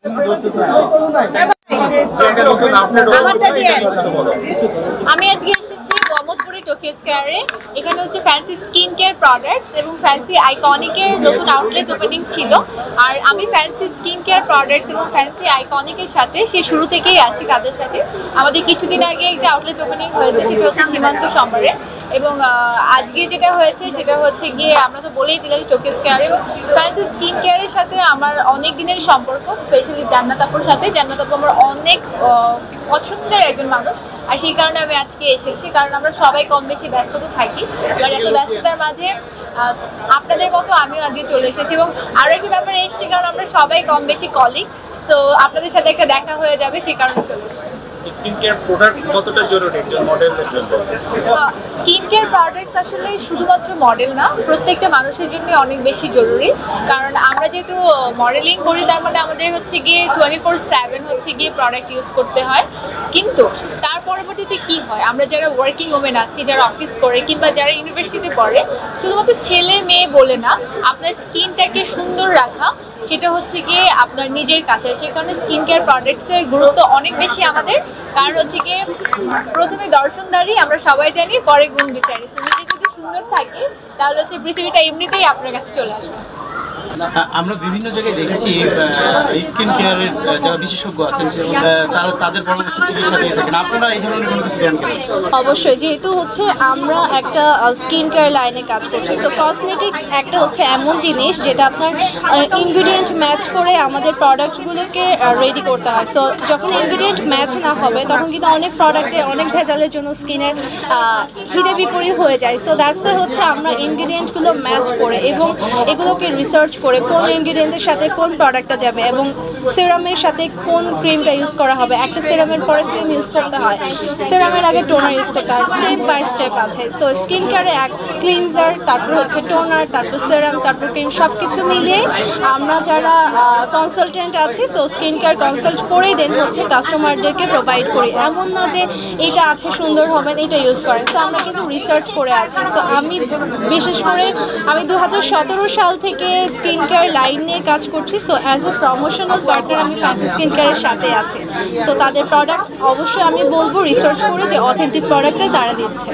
আমি আজকে এসেছি মোহাম্মদপুরে টোকিও স্কয়ারে। এখানে হচ্ছে ফ্যান্সি স্কিন কেয়ার প্রোডাক্টস এবং ফ্যান্সি আইকনিকের নতুন আউটলেট ওপেনিং ছিল। আর আমি ফ্যান্সি স্কিন কেয়ার প্রোডাক্টস এবং ফ্যান্সি আইকনিকের সাথে সেই শুরু থেকেই আছি তাদের সাথে। আমাদের কিছুদিন আগে একটা আউটলেট ওপেনিং হয়েছে, সেটা হচ্ছে সীমান্ত সম্বরে। এবং আজকে যেটা হয়েছে সেটা হচ্ছে গিয়ে আমরা তো বলেই দিলাম টোকিও স্কয়ার এবং ফ্যান্সি স্কিন কেয়ারের সাথে আমার অনেক দিনের সম্পর্ক, স্পেশালি জান্নাত আপুর সাথে। জান্নাত আপু আমার অনেক পছন্দের একজন মানুষ, আর সেই কারণে আমি আজকে এসেছি। কারণ আমরা সবাই কম বেশি ব্যস্ত থাকি, এবার এত ব্যস্ততার মাঝে আপনাদের মতো আমিও আজকে চলে এসেছি। এবং আরও একটি ব্যাপারে এসেছি, কারণ আমরা সবাই কম বেশি কলিগ, সো আপনাদের সাথে একটা দেখা হয়ে যাবে, সেই কারণে চলে এসেছি। স্কিন কেয়ার প্রোডাক্ট কতটা জরুরি মডেলদের জন্য? স্কিন কেয়ার প্রোডাক্টস আসলে শুধুমাত্র মডেল না, প্রত্যেকটা মানুষের জন্য অনেক বেশি জরুরি। কারণ আমরা যেহেতু মডেলিং করি, তার মানে আমাদের হচ্ছে গিয়ে 24/7 হচ্ছে গিয়ে প্রোডাক্ট ইউজ করতে হয়। কিন্তু তার পরবর্তীতে কি হয়, আমরা যারা ওয়ার্কিং ওমেন আছি, যারা অফিস করে কিংবা যারা ইউনিভার্সিটিতে পড়ে, শুধুমাত্র ছেলে মেয়ে বলে না, আপনার স্কিনটাকে সুন্দর রাখা সেটা হচ্ছে গিয়ে আপনার নিজের কাছে। সেই কারণে স্কিন কেয়ার প্রোডাক্টসের গুরুত্ব অনেক বেশি আমাদের। কারণ হচ্ছে গিয়ে প্রথমে দর্শনদারি আমরা সবাই জানি, পরে গুণ বিচারি। নিজে যদি সুন্দর থাকে তাহলে হচ্ছে পৃথিবীটা এমনিতেই আপনার কাছে চলে আসবে। আমরা বিভিন্ন জায়গায় দেখেছি স্কিন কেয়ারের যারা বিশেষজ্ঞ আছেন তারা তাদের পরামর্শ চিকিৎসা দিয়ে থাকেন, আপনারা এই ধরনের কোনো কিছু দেন কিনা? অবশ্যই, যেহেতু হচ্ছে আমরা একটা স্কিন কেয়ার লাইনে কাজ করছি, সো কসমেটিক্স একটা হচ্ছে এমন জিনিস যেটা আপনার ইনগ্রিডিয়েন্ট ম্যাচ করে আমাদের প্রোডাক্টগুলোকে রেডি করতে হয়। সো যখন ইনগ্রিডিয়েন্ট ম্যাচ না হবে তখন কিন্তু অনেক প্রোডাক্টে অনেক ভেজালের জন্য স্কিনের হিতে বিপরীত হয়ে যায়। সো দ্যাটস ওয়াই হচ্ছে আমরা ইনগ্রিডিয়েন্টগুলো ম্যাচ করে এবং এগুলোকে রিসার্চ করে কোন ইনগ্রিডিয়েন্টের সাথে কোন প্রোডাক্টটা যাবে এবং সিরামের সাথে কোন ক্রিমটা ইউজ করা হবে। একটা সিরামের পরে ক্রিম ইউজ করতে হয়, সিরামের আগে টোনার ইউজ করতে হয়, স্টেপ বাই স্টেপ আছে। সো স্কিন কেয়ারে এক ক্লিনজার, তারপর হচ্ছে টোনার, তারপর সিরাম, তারপর ক্রিম, সব কিছু মিলিয়ে আমরা যারা কনসালটেন্ট আছি, সো স্কিন কেয়ার কনসাল্ট করেই দেন হচ্ছে কাস্টমারদেরকে প্রোভাইড করি। এমন না যে এটা আছে সুন্দর হবে এটা ইউজ করেন। সো আমরা কিন্তু রিসার্চ করে আছি। সো আমি বিশেষ করে 2017 সাল থেকে স্কিন কেয়ার লাইন নিয়ে কাজ করছি। So as a promotional partner আমি ফ্যান্সি স্কিন কেয়ারের সাথে আছি। সো তাদের প্রোডাক্ট অবশ্যই আমি বলবো রিসার্চ করে যে অথেন্টিক প্রোডাক্টটাই তারা দিচ্ছে।